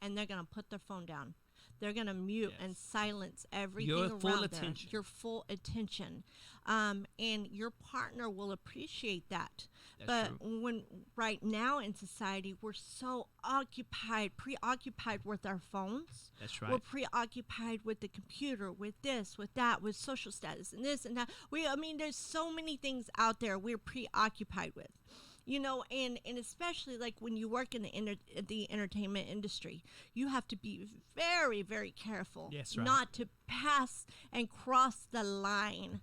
and they're gonna put their phone down. They're gonna mute and silence everything Your around full them. attention. Your full attention, and your partner will appreciate that. That's But true. when right now in society we're so preoccupied with our phones. That's We're right. preoccupied with the computer, with this, with that, with social status, and this and that. I mean, there's so many things out there we're preoccupied with. You know, and especially like when you work in the entertainment industry, you have to be very, very careful Yes, right. not to pass and cross the line.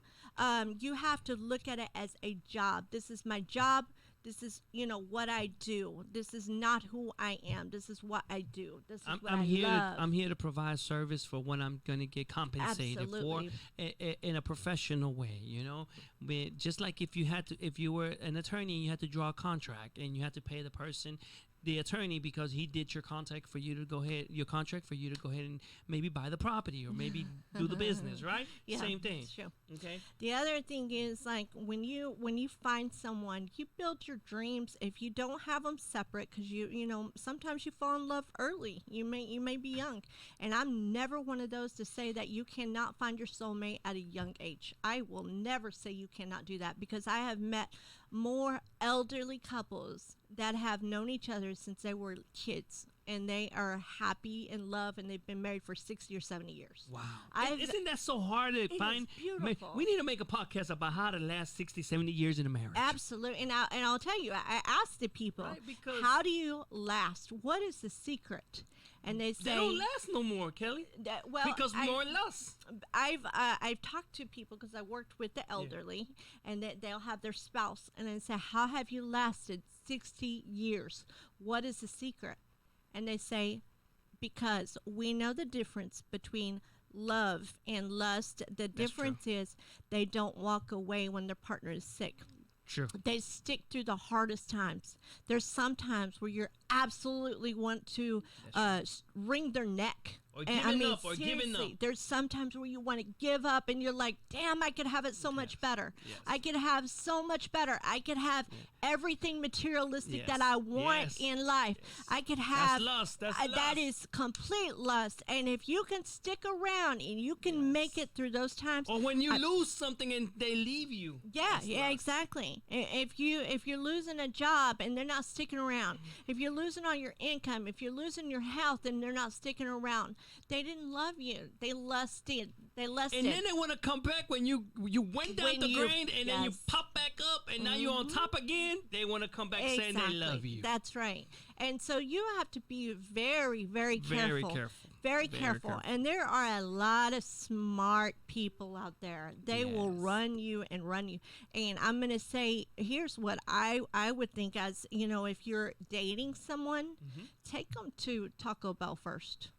You have to look at it as a job. This is my job. This is, what I do. This is not who I am. This is what I do. This is what I'm I here. love. I'm here to provide service for what I'm going to get compensated Absolutely. for in a professional way. Just like if you were an attorney, and you had to draw a contract and you had to pay the attorney because he did your contract for you to go ahead and maybe buy the property or maybe do the business, right? Yeah, Same thing. it's true. Okay. The other thing is like when you find someone, you build your dreams. If you don't have them separate, because sometimes you fall in love early. You may be young, and I'm never one of those to say that you cannot find your soulmate at a young age. I will never say you cannot do that because I have met more elderly couples that have known each other since they were kids, and they are happy in love, and they've been married for 60 or 70 years. Wow. I've- Isn't that so hard to is find? beautiful. We need to make a podcast about how to last 60, 70 years in a marriage. Absolutely, and I'll tell you, I asked the people, Right, because- how do you last? What is the secret? And they say They don't last no more, Kelly. Because more lust. I've talked to people because I worked with the elderly, and they'll have their spouse, and I say, how have you lasted 60 years? What is the secret? And they say, because we know the difference between love and lust. The difference is they don't walk away when their partner is sick. True. They stick through the hardest times. There's some times where you absolutely want to wring their neck. Or giving up, or giving seriously, up. there's sometimes where you want to give up and you're like, damn, I could have it so much better. Yes. I could have so much better. I could have everything materialistic Yes. that I want Yes. in life. Yes. I could have lust. That's that lust. is complete lust. And if you can stick around and you can make it through those times, Or when you lose something and they leave you. yeah, That's yeah, lust. exactly. If you're losing a job and they're not sticking around, if you're losing all your income, if you're losing your health and they're not sticking around, they didn't love you. They lusted. And then they want to come back when you went down When the you- drain and then you yes. pop back up and now you're on top again. They want to come back saying they love you. That's right. And so you have to be very, very careful. Very careful. Very Very careful. careful. And there are a lot of smart people out there. They will Yes. run you and run you. And I'm going to say, here's what I would think as, if you're dating someone, Mm-hmm. take them to Taco Bell first,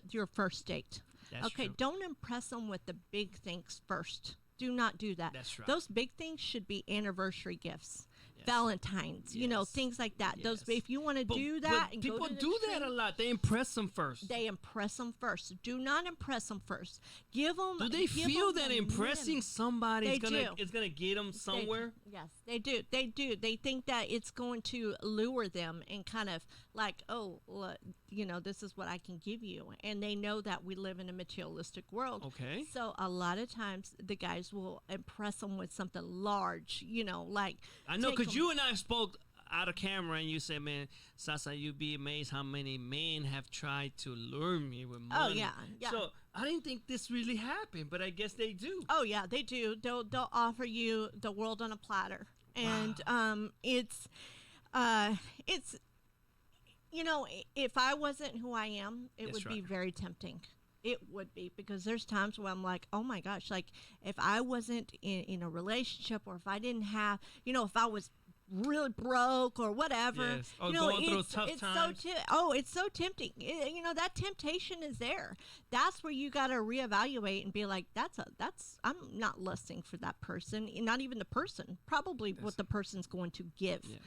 your first date. That's Okay, true. don't impress them with the big things first. Do not do that. That's right. Those big things should be anniversary gifts. Yes. Valentine's, Yes. things like that. Those, Yes. if you want to But- do but that, and people go to the do that tree, a lot. They impress them first. they impress them first. Do not impress them first. Give them. Do they feel that impressing somebody They is gonna get them somewhere? Yes, they do. They do. They think that it's going to lure them and kind of like, oh, well, this is what I can give you. And they know that we live in a materialistic world. Okay. So a lot of times the guys will impress them with something large, like. I know take because 'em- you and I spoke out of camera and you said, man, Sassa, you'd be amazed how many men have tried to lure me with money. Oh, yeah, yeah. So I didn't think this really happened, but I guess they do. Oh yeah, they do. They'll offer you the world on a platter, and it's if I wasn't who I am, it That's would be right. very tempting. It would be, because there's times where I'm like, oh my gosh, like if I wasn't in a relationship, or if I didn't have, if I was really broke or whatever. Yes. Or going through tough times. It's so tempting. That temptation is there. That's where you got to reevaluate and be like, I'm not lusting for that person, not even the person, probably what the person's going to give. Yes.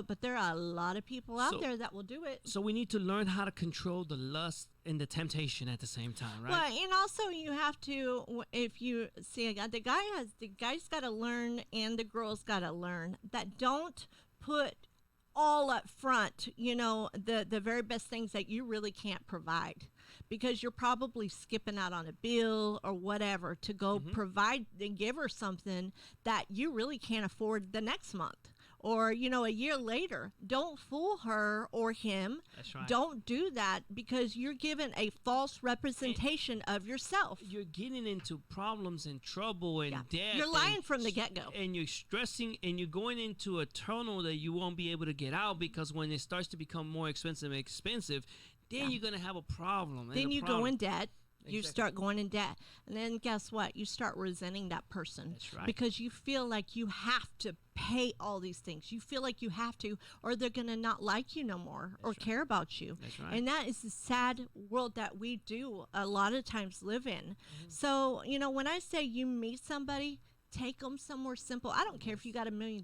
But there are a lot of people out there that will do it. So we need to learn how to control the lust and the temptation at the same time, right? Well, and also you have to, if you see the guy's got to learn, and the girl's got to learn that don't put all up front, the very best things that you really can't provide, because you're probably skipping out on a bill or whatever to go provide and give her something that you really can't afford the next month. Or, a year later. Don't fool her or him. That's right. Don't do that, because you're giving a false representation of yourself. You're getting into problems and trouble and debt. You're lying from the get-go. And you're stressing, and you're going into a tunnel that you won't be able to get out, because when it starts to become more expensive, then you're going to have a problem. Then you go in debt. You Exactly. start going in debt. And then guess what? You start resenting that person. That's right. Because you feel like you have to pay all these things. You feel like you have to, or they're going to not like you no more or care about you. That's right. And that is the sad world that we do a lot of times live in. So, when I say you meet somebody, take them somewhere simple. I don't care if you got $1 million.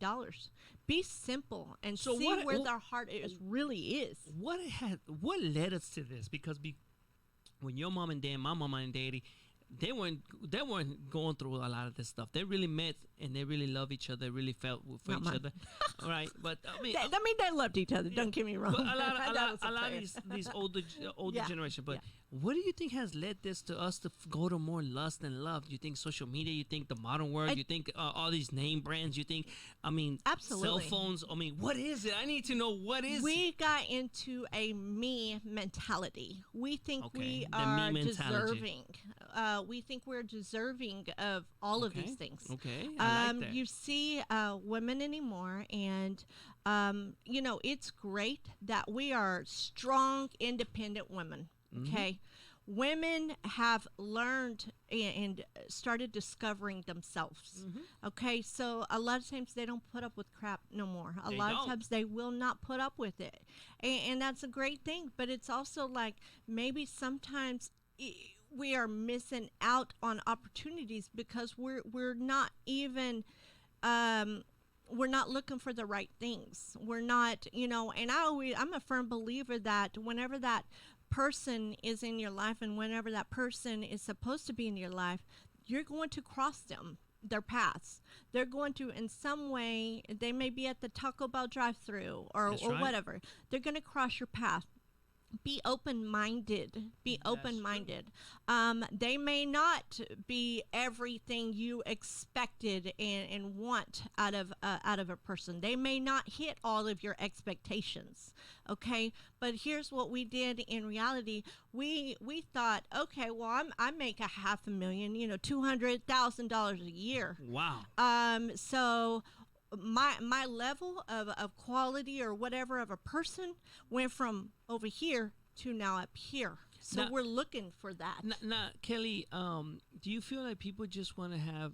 Be simple and see where their heart really is. What led us to this? Because when your mom and dad, my mama and daddy, they weren't going through a lot of this stuff. They really met, and they really love each other. Really felt for each other. All right, but I mean, they loved each other. Don't get me wrong. But a lot of these older generation. But what do you think has led this to us to go to more lust and love? You think social media? You think the modern world? You think all these name brands? You think, absolutely, cell phones? What is it? I need to know what is. We got into a me mentality. We think we are deserving. We think we're deserving of all of these things. Okay, I like that. You see women anymore, and it's great that we are strong, independent women. Okay. Women have learned and started discovering themselves. Okay. So a lot of times they don't put up with crap no more. A lot of times they will not put up with it. And that's a great thing. But it's also like maybe sometimes we are missing out on opportunities because we're not even we're not looking for the right things. We're not, and I'm a firm believer that whenever that person is in your life and whenever that person is supposed to be in your life, you're going to cross their paths. They're going to, in some way, they may be at the Taco Bell drive-thru or whatever. They're going to cross your path. Be open-minded. Be open-minded. They may not be everything you expected and want out of a person. They may not hit all of your expectations. Okay, but here's what we did in reality. We thought, okay, well, I make $500,000, $200,000 a year. Wow. So my level of quality or whatever of a person went from over here to now up here. So we're looking for that. Now, Kelly, do you feel like people just want to have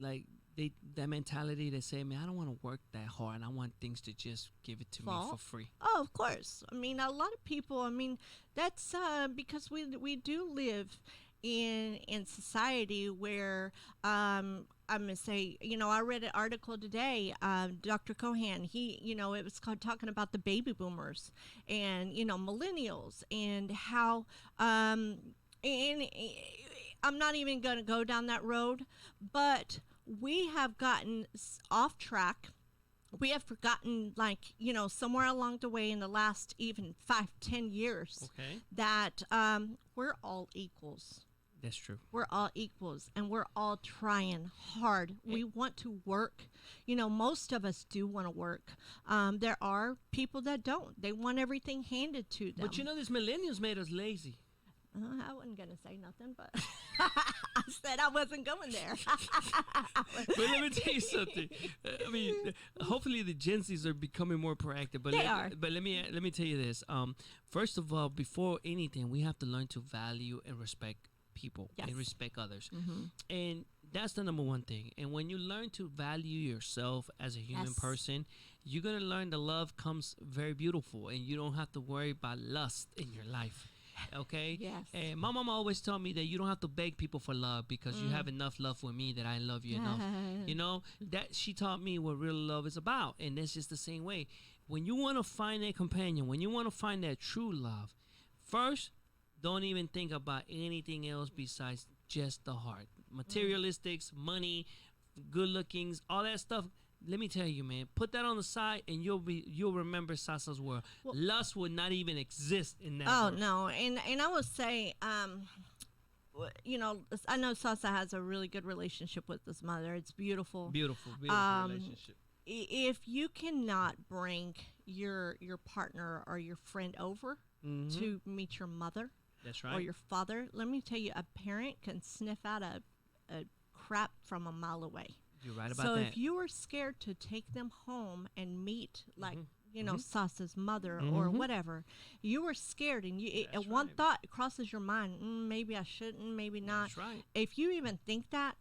that mentality to say, man, I don't want to work that hard. I want things to just give it to me for free? Oh, of course. A lot of people, that's because we do live in society where I'm gonna say, I read an article today, Dr. Cohan, it was talking about the baby boomers and millennials and how and I'm not even gonna go down that road, but we have gotten off track. We have forgotten, somewhere along the way in the last even 5-10 years, that we're all equals. That's true. We're all equals, and we're all trying hard. We want to work. Most of us do want to work. There are people that don't. They want everything handed to them. But these millennials made us lazy. I wasn't going to say nothing, but I said I wasn't going there. But let me tell you something. Hopefully the Gen Zs are becoming more proactive. But they are. But let me tell you this. First of all, before anything, we have to learn to value and respect people Yes. and respect others. Mm-hmm. And that's the number one thing. And when you learn to value yourself as a human Yes. person, you're going to learn that love comes very beautiful and you don't have to worry about lust in your life. Okay? Yes. And my mom always told me that you don't have to beg people for love because you have enough love for me that I love you enough. You know, that she taught me what real love is about. And it's just the same way. When you want to find a companion, when you want to find that true love, first, don't even think about anything else besides just the heart. Materialistics, money, good lookings, all that stuff. Let me tell you, man, put that on the side and you'll remember Sassa's world. Well, Lust would not even exist in that oh world. no, and I will say, you know, I know Sasa has a really good relationship with his mother. It's beautiful. Beautiful relationship. If you cannot bring your partner or your friend over to meet your mother That's or right. your father, let me tell you, a parent can sniff out a crap from a mile away. You're right about So that. if you were scared to take them home and meet, like, you know, Mm-hmm. Sasa's mother or whatever, you were scared, and That's one right. thought crosses your mind: maybe I shouldn't, maybe not. That's right. If you even think that,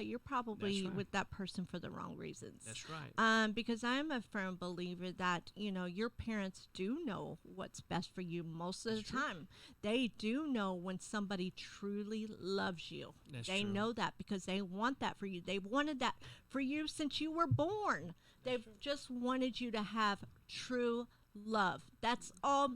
you're probably right. with that person for the wrong reasons. That's right. Because I'm a firm believer that, you know, your parents do know what's best for you most of the time. They do know when somebody truly loves you. That's They true. know that because they want that for you. They've wanted that for you since you were born. They've just wanted you to have true love. That's all.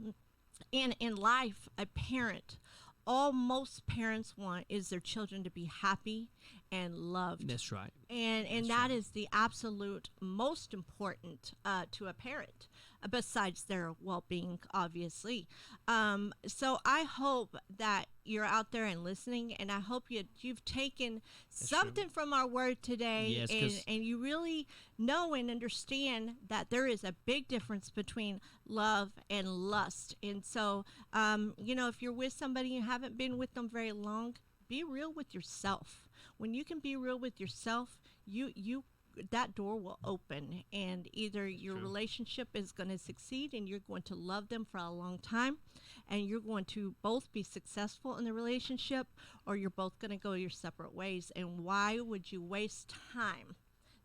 In life, a parent, all most parents want is their children to be happy and loved. That's right. And that is the absolute most important to a parent, besides their well-being, obviously. So I hope that you're out there and listening, and I hope you've taken something from our word today, Yes, 'cause and you really know and understand that there is a big difference between love and lust. And so, you know, if you're with somebody and you haven't been with them very long, be real with yourself. When you can be real with yourself, you that door will open, and either your True. relationship is going to succeed and you're going to love them for a long time, and you're going to both be successful in the relationship, or you're both going to go your separate ways. And why would you waste time?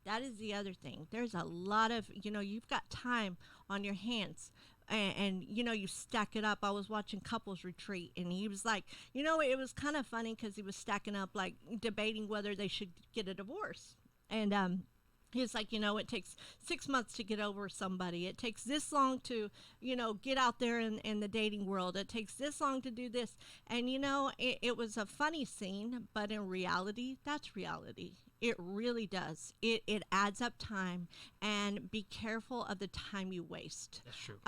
That is the other thing. There's a lot of, you know, you've got time on your hands, and you know, you stack it up. I was watching Couples Retreat, and he was like, you know, it was kind of funny because he was stacking up, like, debating whether they should get a divorce. And he's like, you know, it takes 6 months to get over somebody. It takes this long to, you know, get out there in the dating world. It takes this long to do this. And, you know, it was a funny scene, but in reality, that's reality. It really does. It adds up time, and be careful of the time you waste. That's true.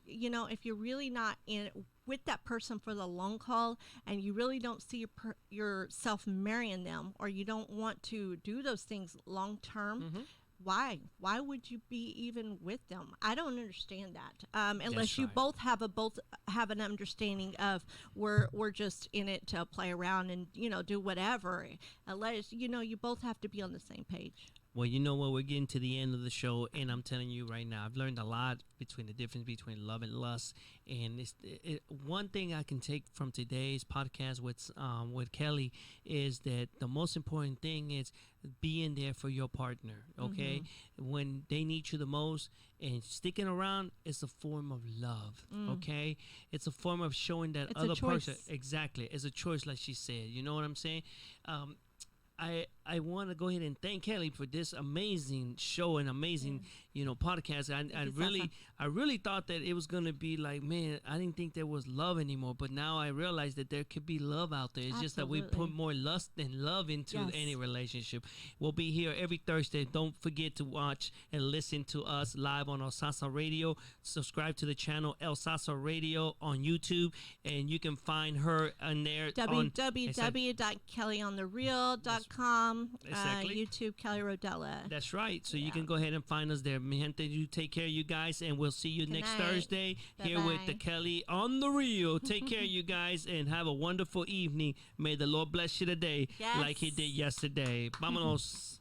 You know, if you're really not in with that person for the long haul, and you really don't see yourself marrying them, or you don't want to do those things long term, why would you be even with them? I don't understand that, unless That's you right. both have an understanding of we're just in it to play around and, you know, do whatever. Unless, you know, you both have to be on the same page. Well, you know what? We're getting to the end of the show, and I'm telling you right now, I've learned a lot between the difference between love and lust. And one thing I can take from today's podcast with Kelly is that the most important thing is being there for your partner. Okay, when they need you the most, and sticking around is a form of love. Okay, it's a form of showing that It's a other choice. person. Exactly, it's a choice, like she said. You know what I'm saying? I want to go ahead and thank Kelly for this amazing show and amazing, you know, podcast. I really thought that it was gonna be like, man, I didn't think there was love anymore, but now I realize that there could be love out there. It's just that we put Absolutely. more lust than love into Yes. any relationship. We'll be here every Thursday. Don't forget to watch and listen to us live on El Sassa Radio. Subscribe to the channel El Sassa Radio on YouTube, and you can find her on there. www.kellyonthereal.com, Exactly. YouTube Kelly Rodella. That's right. So you Yeah. can go ahead and find us there. Mi gente, you take care, you guys, and we'll see you Good next night. Thursday here with the Bye-bye. Kelly on the Reel. Take care, you guys, and have a wonderful evening. May the Lord bless you today like He Yes. did yesterday. Vámonos.